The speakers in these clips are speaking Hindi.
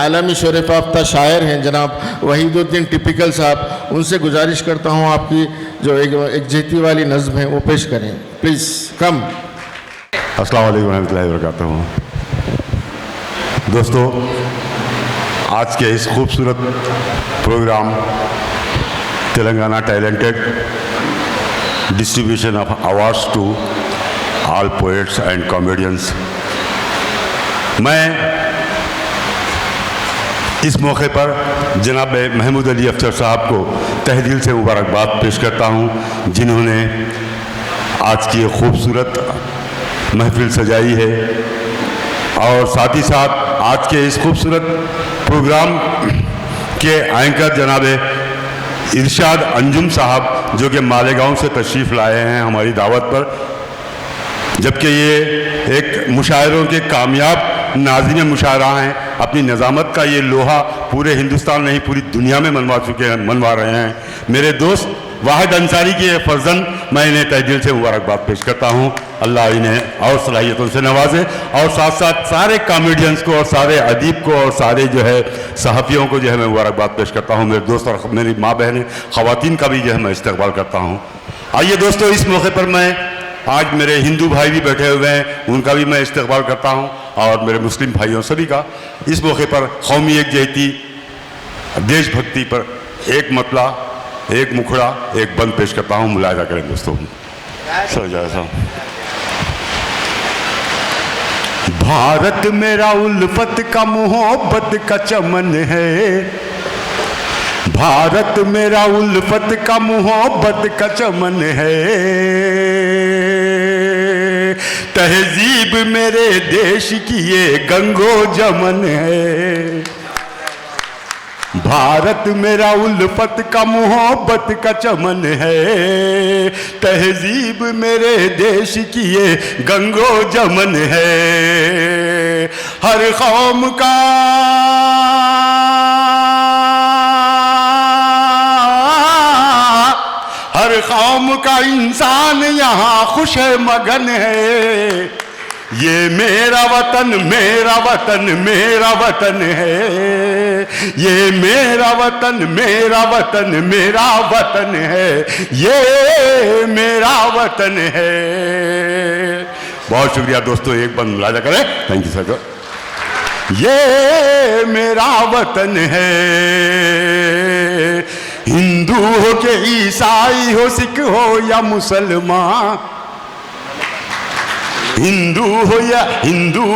आलमी शोहरत याफ्ता शायर हैं जनाब वहीदुद्दीन टिपिकल साहब, उनसे गुजारिश करता हूँ आपकी जो एक जेती वाली नज़्म है वो पेश करें प्लीज़। कम। अस्सलाम वालेकुम रहमतुल्लाहि व बरकातहू। दोस्तों, आज के इस खूबसूरत programme Telangana talented distribution of awards to all poets and comedians, मैं इस मौके पर जनाब महमूद अली अफसर साहब को तहे दिल से मुबारकबाद पेश करता हूँ, जिन्होंने आज की खूबसूरत महफिल सजाई है और साथ ही साथ आज के इस खूबसूरत प्रोग्राम के एंकर जनाब इरशाद अंजुम साहब, जो कि मालेगांव से तशरीफ़ लाए हैं हमारी दावत पर, जबकि ये एक मुशायरों के कामयाब नाज़िम मुशायरा हैं। अपनी नज़ामत का ये लोहा पूरे हिंदुस्तान नहीं पूरी दुनिया में मनवा रहे हैं। मेरे दोस्त वाहिद अंसारी के फर्जंद, मैं इन्हें तहे दिल से मुबारकबाद पेश करता हूँ। अल्लाह इन्हें और सलाहियतों से नवाजे और साथ साथ सारे कॉमेडियंस को और सारे अदीब को और सारे जो है सहाफ़ियों को जो है मैं मुबारकबाद पेश करता हूँ। मेरे दोस्त और मेरी माँ बहनें ख़वातीन का भी जो है मैं इस्तकबाल करता हूँ। आइए दोस्तों, इस मौके पर मैं आज मेरे हिंदू भाई भी बैठे हुए हैं, उनका भी मैं इस्तकबाल करता हूँ और मेरे मुस्लिम भाइयों सभी का इस मौके पर कौमी एकजहती, देशभक्ति पर एक मतला, एक मुखड़ा, एक बंद पेश करता हूँ। मुलाहिजा करें दोस्तों। भारत मेरा उल्फत का मोहब्बत का चमन है, भारत मेरा उल्फत का मोहब्बत का चमन है, तहजीब मेरे देश की ये गंगो जमन है। भारत मेरा उल्फत का मोहब्बत का चमन है, तहजीब मेरे देश की ये गंगो जमन है। हर कौम का हर कौम का इंसान यहाँ खुश है मगन है। ये मेरा वतन मेरा वतन मेरा वतन है, ये मेरा वतन मेरा वतन मेरा वतन है, ये मेरा वतन है। बहुत शुक्रिया दोस्तों, एक बार मुलाजा करें। Thank you sir. ये मेरा वतन है, हिंदू हो के ईसाई हो, सिख हो या मुसलमान, हिंदू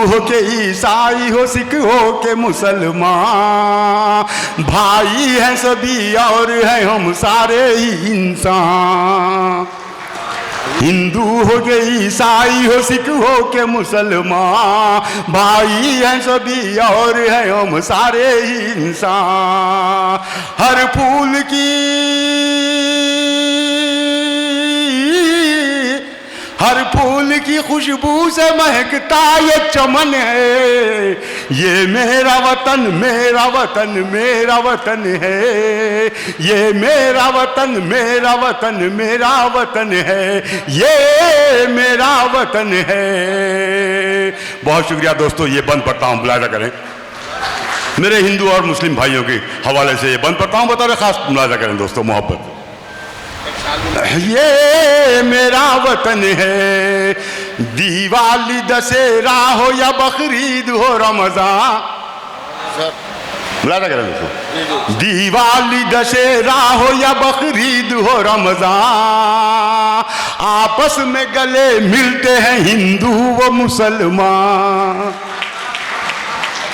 हो के ईसाई हो, सिख हो के मुसलमान, भाई हैं सभी और हैं हम सारे ही इंसान। हिंदू हो के ईसाई हो, सिख हो के मुसलमान, भाई हैं सभी और हैं हम सारे ही इंसान। हर फूल की हर फूल की खुशबू से महकता ये चमन है। ये मेरा वतन मेरा वतन मेरा वतन है, ये मेरा वतन मेरा वतन मेरा वतन है, ये मेरा वतन है। बहुत शुक्रिया दोस्तों, ये बंद पढ़ता हूँ, मुलाहिजा करें। मेरे हिंदू और मुस्लिम भाइयों के हवाले से ये बंद पढ़ता हूँ, बता रहे खास मुलाहिजा करें दोस्तों, मोहब्बत। ये मेरा वतन है, दिवाली दशहरा हो या बकरीद हो रमजान, मुलाहिजा करें दोस्तों, दिवाली दशहरा हो या बकरीद हो रमजान, आपस में गले मिलते हैं हिंदू व मुसलमान।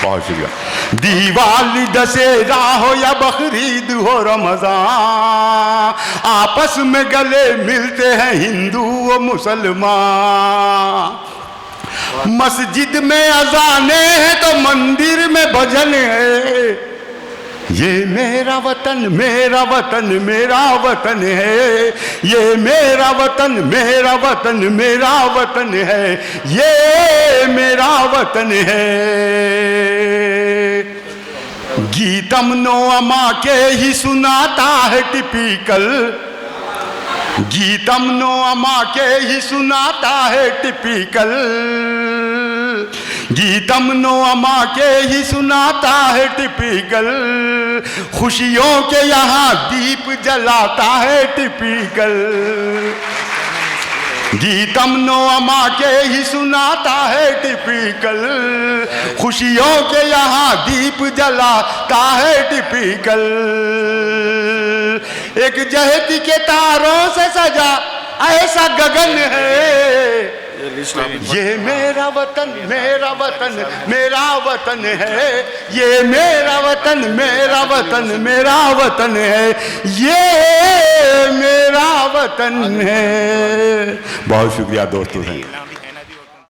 बहुत शुक्रिया। दिवाली दशहरा हो या बकरीद हो रमजान, आपस में गले मिलते हैं हिंदू व मुसलमान। मस्जिद में अजाने हैं तो मंदिर में भजन है। ये मेरा वतन मेरा वतन मेरा वतन है, ये मेरा वतन मेरा वतन मेरा वतन है, ये मेरा वतन है। गीतम नो अमा के ही सुनाता है टिपिकल, गीतम नो अमा के ही सुनाता है टिपिकल, गीतम नो अमा के ही सुनाता है टिपिकल, खुशियों के यहाँ दीप जलाता है टिपिकल। गीतम नो अमा के ही सुनाता है टिपिकल, खुशियों के यहाँ दीप जलाता है टिपिकल। एक जहती के तारों से सजा ऐसा गगन है, ये मेरा वतन मेरा वतन मेरा वतन है, ये मेरा वतन मेरा वतन मेरा वतन है, ये मेरा वतन है। बहुत शुक्रिया दोस्तों।